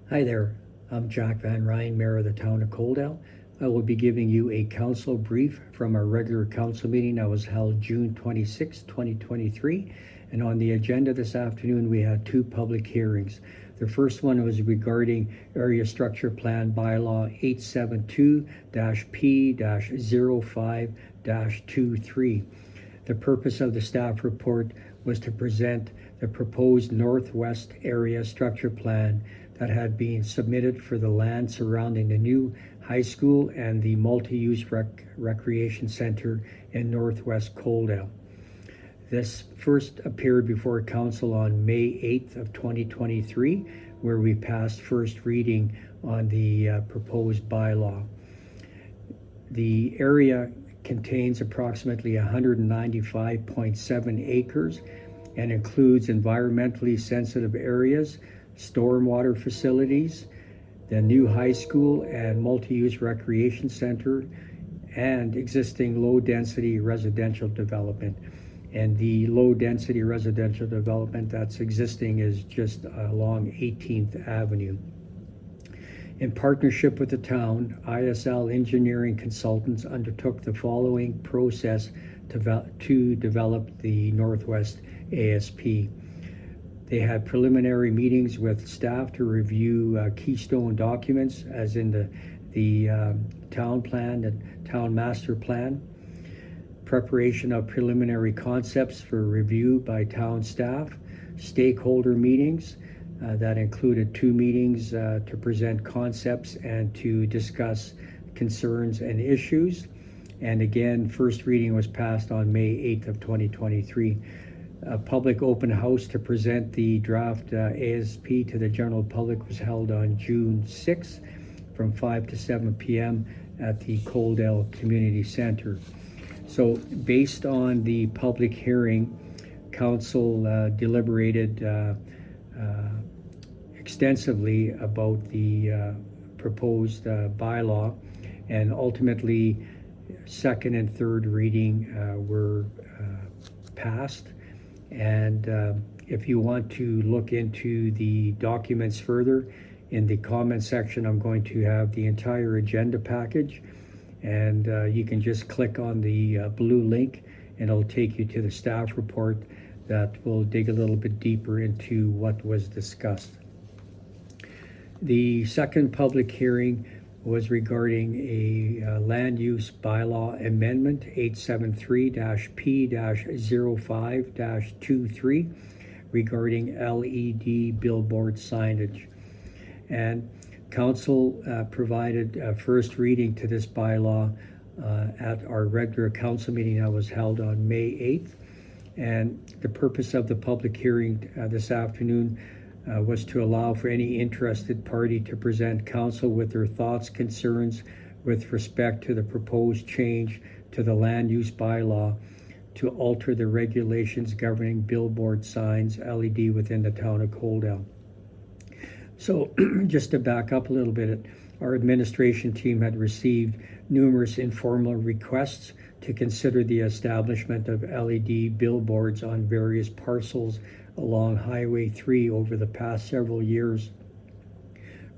Hi there, I'm Jack Van Ryn, Mayor of the Town of Coaldale. I will be giving you a council brief from our regular council meeting that was held June 26, 2023. And on the agenda this afternoon, we had two public hearings. The first one was regarding Area Structure Plan Bylaw 872-P-05-23. The purpose of the staff report was to present the proposed Northwest Area Structure Plan that had been submitted for the land surrounding the new high school and the multi-use recreation center in Northwest Coaldale. This first appeared before council on May 8th of 2023, where we passed first reading on the proposed bylaw. The area contains approximately 195.7 acres and includes environmentally sensitive areas, stormwater facilities, the new high school and multi-use recreation center, and existing low-density residential development. And the low-density residential development that's existing is just along 18th Avenue. In partnership with the town, ISL Engineering Consultants undertook the following process to develop the Northwest ASP. They had preliminary meetings with staff to review keystone documents, as in the town plan, the town master plan, preparation of preliminary concepts for review by town staff, stakeholder meetings that included two meetings to present concepts and to discuss concerns and issues. And again, first reading was passed on May 8th of 2023. A public open house to present the draft ASP to the general public was held on June 6th from 5 to 7 p.m. at the Coaldale Community Center. So based on the public hearing, council deliberated extensively about the proposed bylaw, and ultimately second and third reading were passed. And if you want to look into the documents further, in the comment section I'm going to have the entire agenda package, and you can just click on the blue link and it'll take you to the staff report that will dig a little bit deeper into what was discussed. The second public hearing was regarding a land use bylaw amendment 873-P-05-23 regarding LED billboard signage. And council provided a first reading to this bylaw at our regular council meeting that was held on May 8th. And the purpose of the public hearing this afternoon was to allow for any interested party to present council with their thoughts, concerns with respect to the proposed change to the land use bylaw to alter the regulations governing billboard signs LED within the town of Coaldale. So just to back up a little bit, our administration team had received numerous informal requests to consider the establishment of LED billboards on various parcels along Highway 3 over the past several years.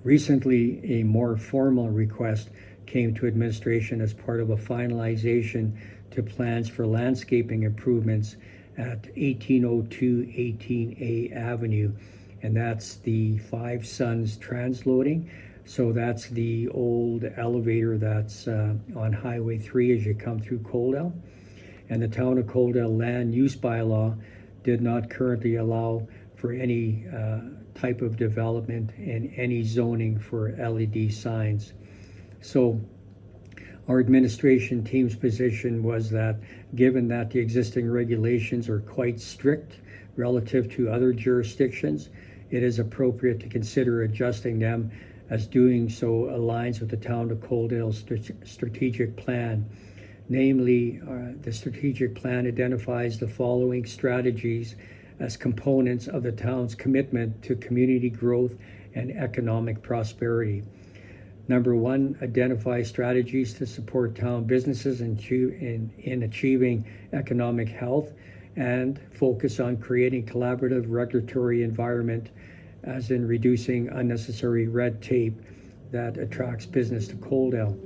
Recently, a more formal request came to administration as part of a finalization to plans for landscaping improvements at 1802 18A Avenue, and that's the Five Sons transloading. So that's the old elevator that's on Highway 3 as you come through Coaldale. And the Town of Coaldale land use bylaw did not currently allow for any type of development in any zoning for LED signs. So our administration team's position was that given that the existing regulations are quite strict relative to other jurisdictions, it is appropriate to consider adjusting them, as doing so aligns with the Town of Coaldale's strategic plan. Namely, the strategic plan identifies the following strategies as components of the town's commitment to community growth and economic prosperity. Number one, identify strategies to support town businesses in achieving economic health and focus on creating collaborative regulatory environment as in reducing unnecessary red tape that attracts business to Coaldale.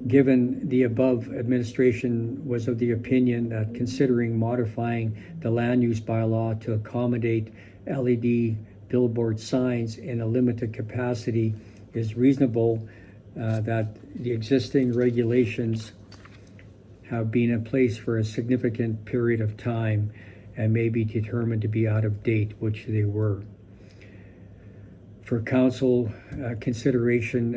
Given the above, administration was of the opinion that considering modifying the land use bylaw to accommodate LED billboard signs in a limited capacity is reasonable, that the existing regulations have been in place for a significant period of time and may be determined to be out of date, which they were. For council consideration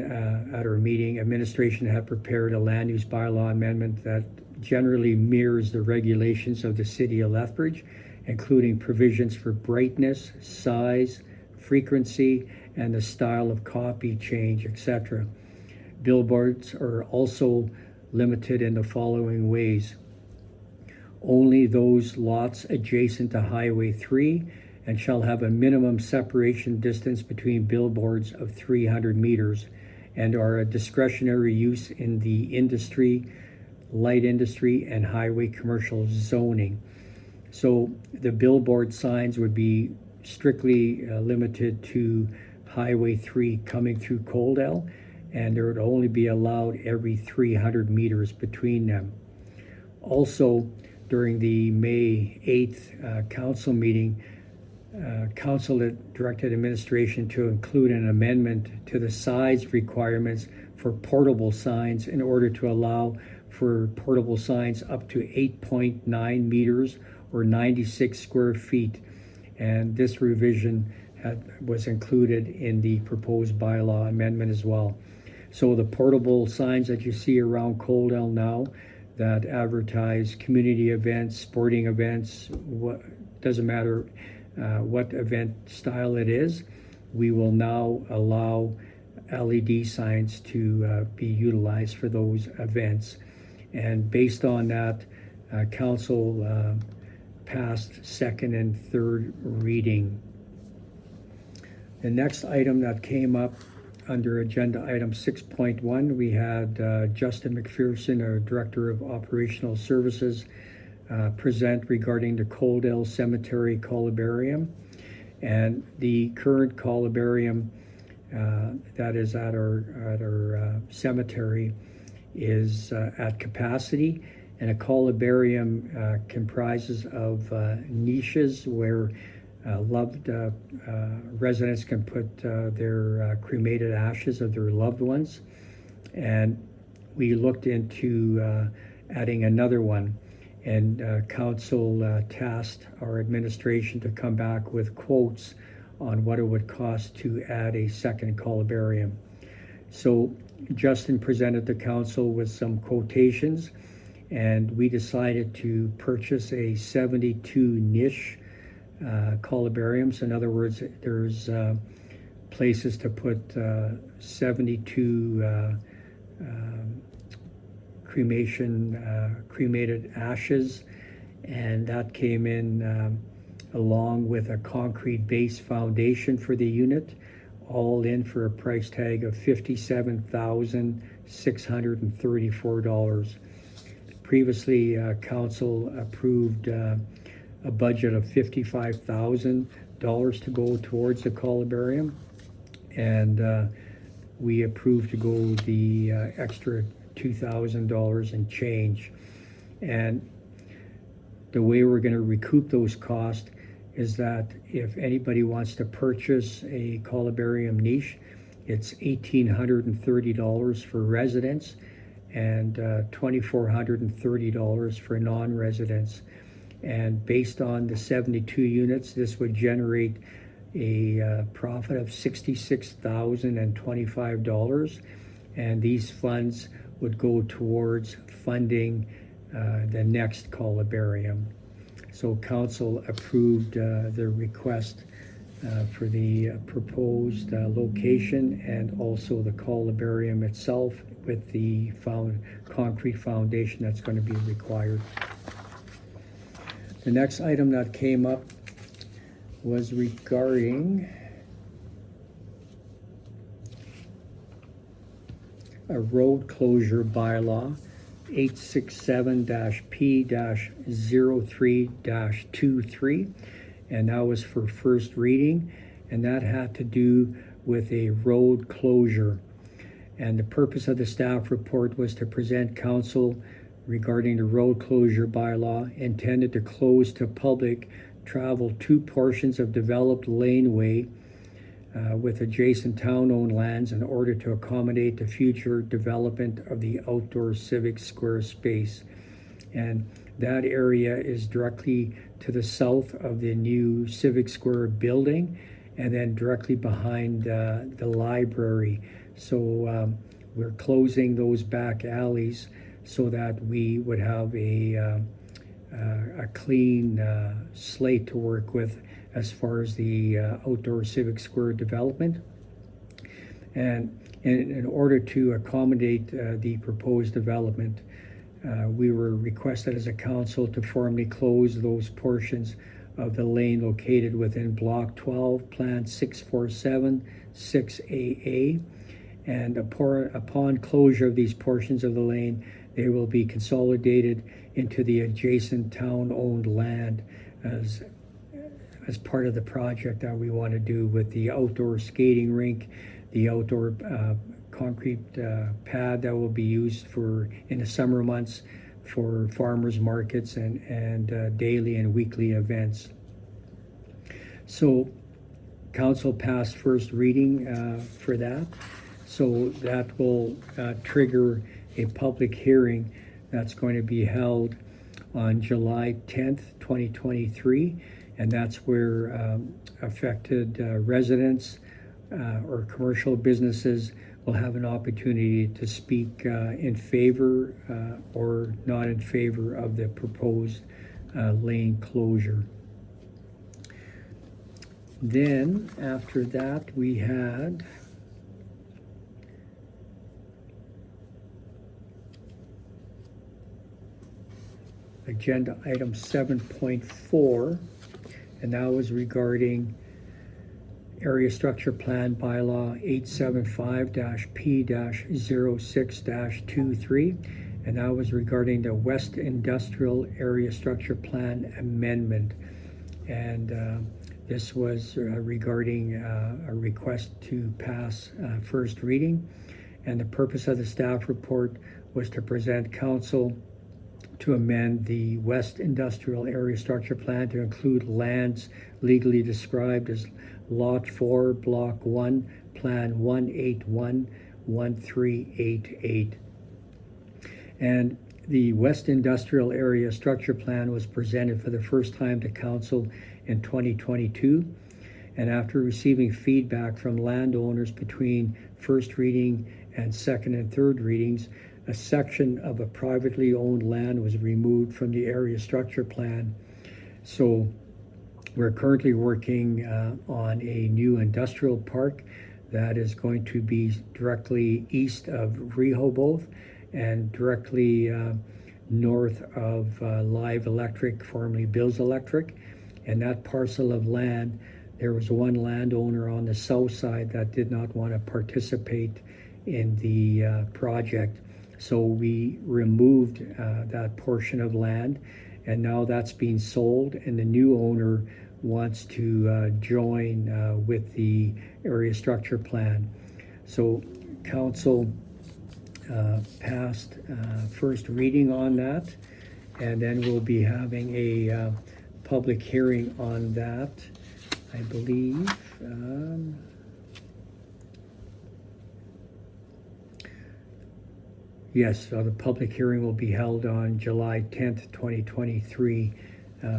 at our meeting, administration had prepared a land use bylaw amendment that generally mirrors the regulations of the city of Lethbridge, including provisions for brightness, size, frequency, and the style of copy change, etc. Billboards are also limited in the following ways: only those lots adjacent to Highway 3 and shall have a minimum separation distance between billboards of 300 meters and are a discretionary use in the industry, light industry, and highway commercial zoning. So the billboard signs would be strictly limited to Highway 3 coming through Coaldale, and there would only be allowed every 300 meters between them. Also, during the May 8th council meeting, council had directed administration to include an amendment to the size requirements for portable signs in order to allow for portable signs up to 8.9 meters or 96 square feet. And this revision was included in the proposed bylaw amendment as well. So the portable signs that you see around Coaldale now that advertise community events, sporting events, doesn't matter what event style it is, we will now allow LED signs to be utilized for those events. And based on that, council passed second and third reading. The next item that came up under agenda item 6.1, we had Justin McPherson, our Director of Operational Services, present regarding the Coaldale Cemetery Columbarium. And the current columbarium that is at our cemetery is at capacity, and a columbarium comprises of niches where loved residents can put their cremated ashes of their loved ones. And we looked into adding another one, and council tasked our administration to come back with quotes on what it would cost to add a second columbarium. So Justin presented the council with some quotations, and we decided to purchase a 72 niche columbariums. In other words, there's places to put 72 cremated ashes, and that came in along with a concrete base foundation for the unit, all in for a price tag of $57,634. Previously, council approved a budget of $55,000 to go towards the columbarium, and we approved to go the extra $2,000 and change. And the way we're going to recoup those costs is that if anybody wants to purchase a columbarium niche, it's $1,830 for residents and $2,430 for non-residents. And based on the 72 units, this would generate a profit of $66,025, and these funds would go towards funding the next columbarium. So council approved the request for the proposed location and also the columbarium itself with the concrete foundation that's going to be required. The next item that came up was regarding a road closure bylaw 867-P-03-23, and that was for first reading. and that had to do with a road closure. And the purpose of the staff report was to present council regarding the road closure bylaw intended to close to public travel two portions of developed laneway with adjacent town-owned lands in order to accommodate the future development of the outdoor civic square space. And that area is directly to the south of the new civic square building, and then directly behind the library. So we're closing those back alleys so that we would have a clean slate to work with as far as the outdoor civic square development. And in order to accommodate the proposed development, we were requested as a council to formally close those portions of the lane located within Block 12, Plan 647, 6AA. And upon closure of these portions of the lane, they will be consolidated into the adjacent town-owned land as part of the project that we want to do with the outdoor skating rink, the outdoor concrete pad that will be used in the summer months for farmers markets and daily and weekly events. So council passed first reading for that. So that will trigger a public hearing that's going to be held on July 10th, 2023. And that's where affected residents or commercial businesses will have an opportunity to speak in favor or not in favor of the proposed lane closure. Then after that, we had agenda item 7.4, and that was regarding Area Structure Plan Bylaw 875-P-06-23, and that was regarding the West Industrial Area Structure Plan Amendment. And this was regarding a request to pass first reading. And the purpose of the staff report was to present council to amend the West Industrial Area Structure Plan to include lands legally described as Lot 4, Block 1, Plan 1811388. And the West Industrial Area Structure Plan was presented for the first time to council in 2022. And after receiving feedback from landowners between first reading and second and third readings, a section of a privately owned land was removed from the area structure plan. So we're currently working on a new industrial park that is going to be directly east of Rehoboth and directly north of Live Electric, formerly Bills Electric. And that parcel of land, there was one landowner on the south side that did not want to participate in the project. So we removed that portion of land, and now that's being sold, and the new owner wants to join with the area structure plan. So council passed first reading on that, and then we'll be having a public hearing on that, I believe. Yes, so the public hearing will be held on July 10th, 2023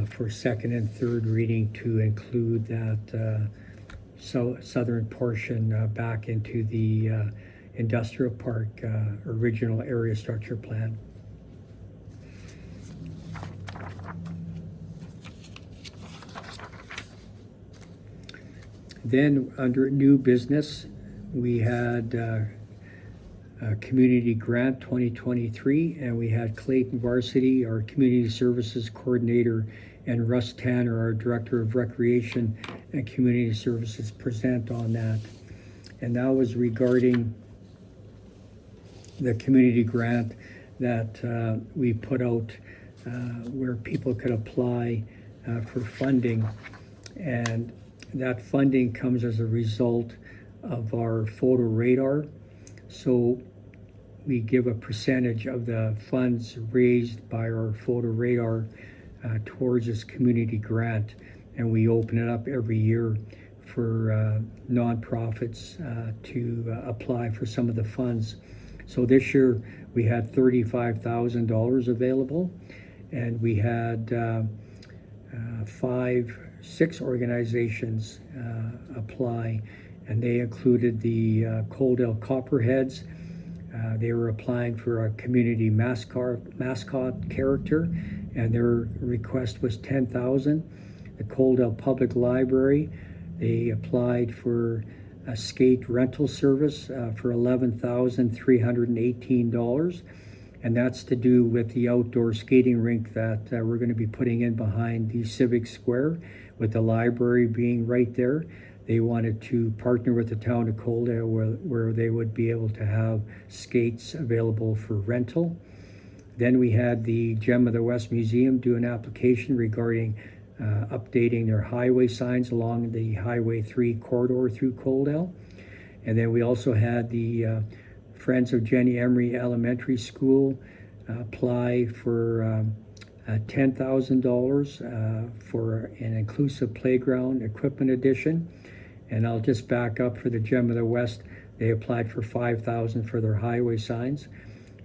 for second and third reading to include that southern portion back into the industrial park original area structure plan. Then under new business, we had Community Grant 2023, and we had Clayton Varsity, our Community Services Coordinator, and Russ Tanner, our Director of Recreation and Community Services, present on that. And that was regarding the community grant that we put out where people could apply for funding. And that funding comes as a result of our photo radar. So we give a percentage of the funds raised by our photo radar towards this community grant, and we open it up every year for nonprofits to apply for some of the funds. So this year we had $35,000 available, and we had 6 organizations apply, and they included the Coaldale Copperheads. They were applying for a community mascot character, and their request was $10,000. The Coaldale Public Library, they applied for a skate rental service for $11,318, and that's to do with the outdoor skating rink that we're going to be putting in behind the Civic Square, with the library being right there. They wanted to partner with the town of Coaldale where they would be able to have skates available for rental. Then we had the Gem of the West Museum do an application regarding updating their highway signs along the Highway 3 corridor through Coaldale. And then we also had the Friends of Jenny Emery Elementary School apply for $10,000 for an inclusive playground equipment addition. And I'll just back up for the Gem of the West. They applied for $5,000 for their highway signs.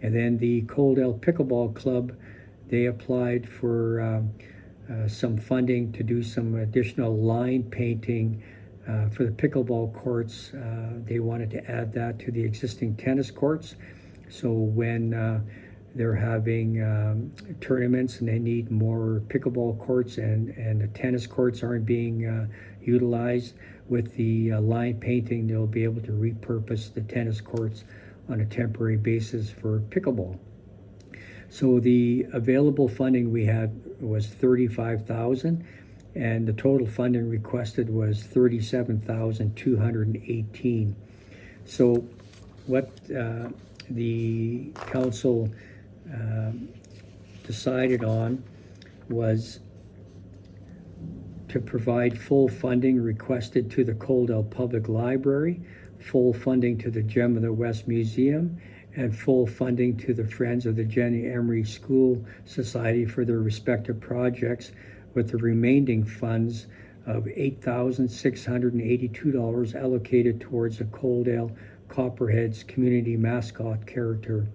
And then the Coaldale Pickleball Club, they applied for some funding to do some additional line painting for the pickleball courts. They wanted to add that to the existing tennis courts. So when they're having tournaments and they need more pickleball courts and the tennis courts aren't being utilized, with the line painting, they'll be able to repurpose the tennis courts on a temporary basis for pickleball. So the available funding we had was $35,000, and the total funding requested was $37,218. So what the council decided on was to provide full funding requested to the Coaldale Public Library, full funding to the Gem of the West Museum, and full funding to the Friends of the Jenny Emery School Society for their respective projects, with the remaining funds of $8,682 allocated towards the Coaldale Copperheads community mascot character.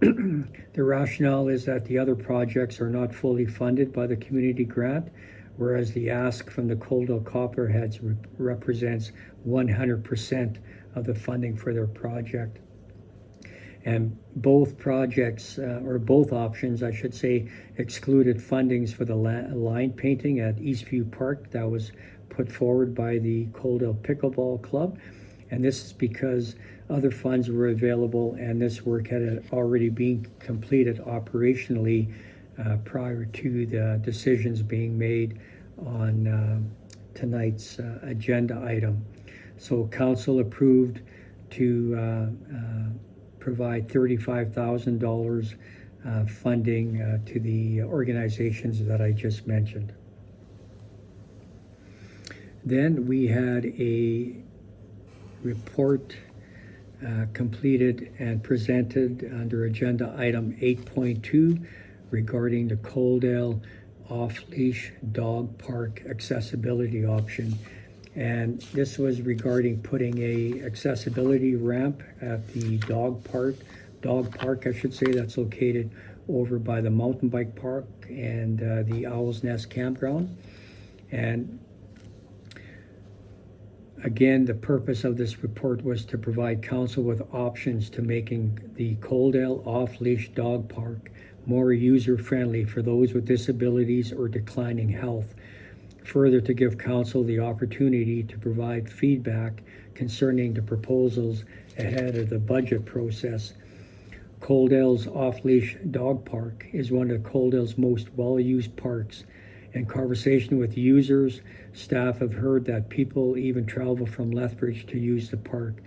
The rationale is that the other projects are not fully funded by the community grant, whereas the ask from the Coaldale Copperheads represents 100% of the funding for their project. And both projects, or both options, I should say, excluded fundings for the line painting at Eastview Park that was put forward by the Coaldale Pickleball Club. And this is because other funds were available and this work had already been completed operationally prior to the decisions being made on tonight's agenda item. So council approved to provide $35,000 funding to the organizations that I just mentioned. Then we had a report completed and presented under agenda item 8.2 regarding the Coaldale off-leash dog park accessibility option. And this was regarding putting a accessibility ramp at the dog park, I should say, that's located over by the mountain bike park and the Owl's Nest campground. And again, the purpose of this report was to provide council with options to making the Coaldale off-leash dog park more user-friendly for those with disabilities or declining health. Further, to give council the opportunity to provide feedback concerning the proposals ahead of the budget process. Coaldale's off-leash dog park is one of Coaldale's most well-used parks. In conversation with users, staff have heard that people even travel from Lethbridge to use the park.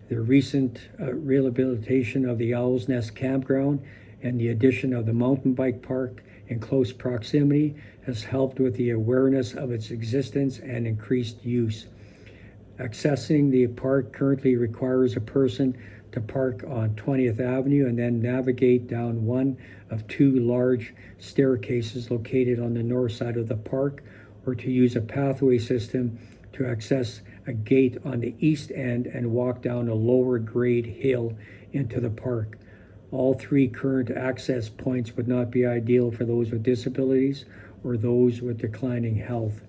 The recent rehabilitation of the Owl's Nest campground and the addition of the mountain bike park in close proximity has helped with the awareness of its existence and increased use. Accessing the park currently requires a person to park on 20th Avenue and then navigate down one of two large staircases located on the north side of the park, or to use a pathway system to access a gate on the east end and walk down a lower grade hill into the park. All three current access points would not be ideal for those with disabilities or those with declining health.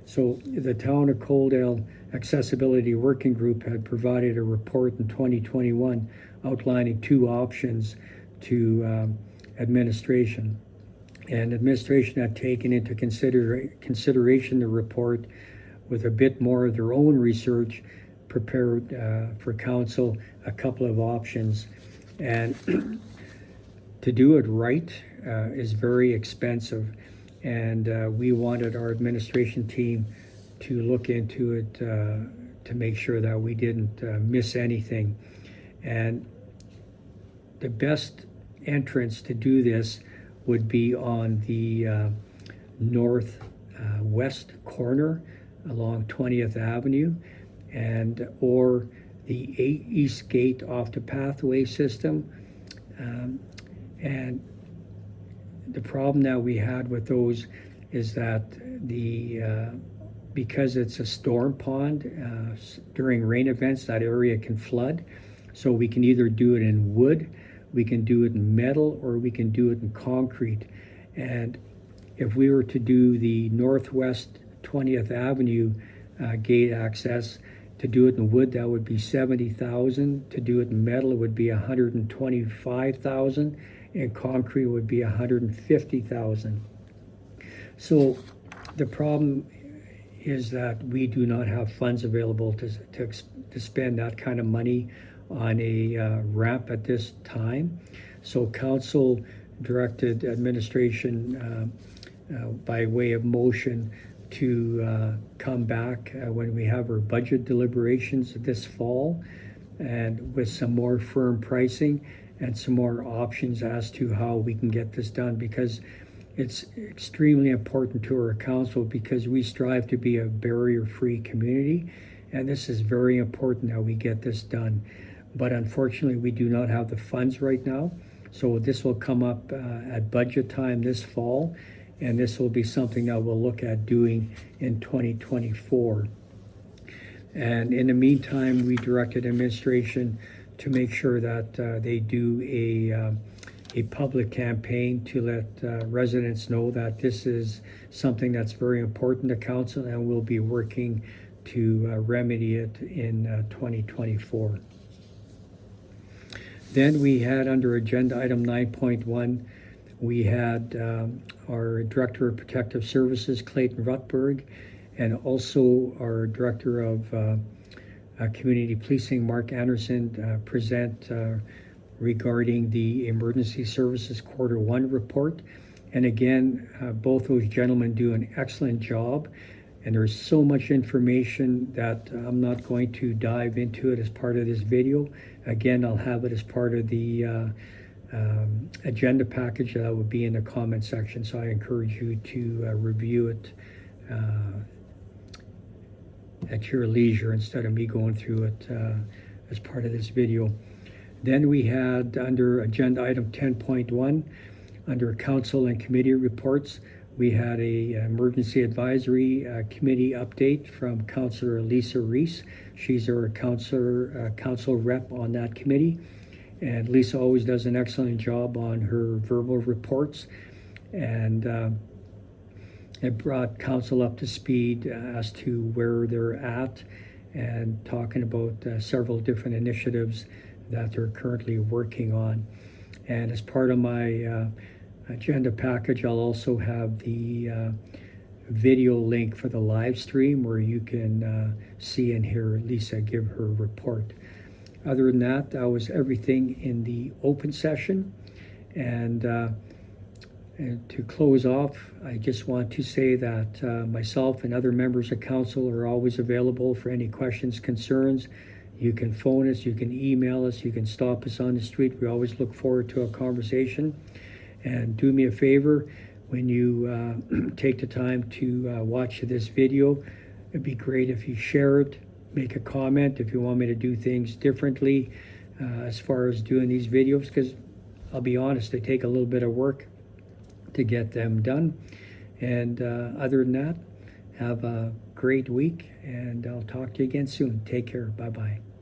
So the Town of Coaldale Accessibility Working Group had provided a report in 2021 outlining two options to administration. And administration had taken into consideration the report with a bit more of their own research, prepared for council a couple of options. And to do it right is very expensive. And we wanted our administration team to look into it to make sure that we didn't miss anything. And the best entrance to do this would be on the northwest corner along 20th Avenue, and or the east gate off the pathway system. And the problem that we had with those is that because it's a storm pond, during rain events, that area can flood. So we can either do it in wood, we can do it in metal, or we can do it in concrete. And if we were to do the northwest 20th Avenue gate access, to do it in wood, that would be $70,000. To do it in metal, it would be $125,000. And concrete would be $150,000. So the problem is that we do not have funds available to spend that kind of money on a ramp at this time. So council directed administration by way of motion to come back when we have our budget deliberations this fall, and with some more firm pricing and some more options as to how we can get this done, because it's extremely important to our council, because we strive to be a barrier-free community, and this is very important that we get this done. But unfortunately, we do not have the funds right now, so this will come up at budget time this fall, and this will be something that we'll look at doing in 2024. And in the meantime, we directed administration to make sure that they do a public campaign to let residents know that this is something that's very important to council, and we'll be working to remedy it in 2024. Then we had under agenda item 9.1, we had our Director of Protective Services, Clayton Rutberg, and also our Director of Community Policing, Mark Anderson, present regarding the Emergency Services Quarter 1 report. And again, both those gentlemen do an excellent job, and there's so much information that I'm not going to dive into it as part of this video. Again, I'll have it as part of the agenda package that would be in the comment section, so I encourage you to review it at your leisure instead of me going through it as part of this video. Then we had under agenda item 10.1, under council and committee reports, we had a emergency advisory committee update from Councillor Lisa Reese. She's our council rep on that committee, and Lisa always does an excellent job on her verbal reports, and it brought council up to speed as to where they're at, and talking about several different initiatives that they're currently working on. And as part of my agenda package, I'll also have the video link for the live stream where you can see and hear Lisa give her report. Other than that, that was everything in the open session. And to close off, I just want to say that myself and other members of council are always available for any questions, concerns. You can phone us, you can email us, you can stop us on the street. We always look forward to a conversation. And do me a favor, when you take the time to watch this video. It'd be great if you share it, make a comment if you want me to do things differently as far as doing these videos, because I'll be honest, they take a little bit of work to get them done. And other than that, have a great week, and I'll talk to you again soon. Take care. Bye-bye.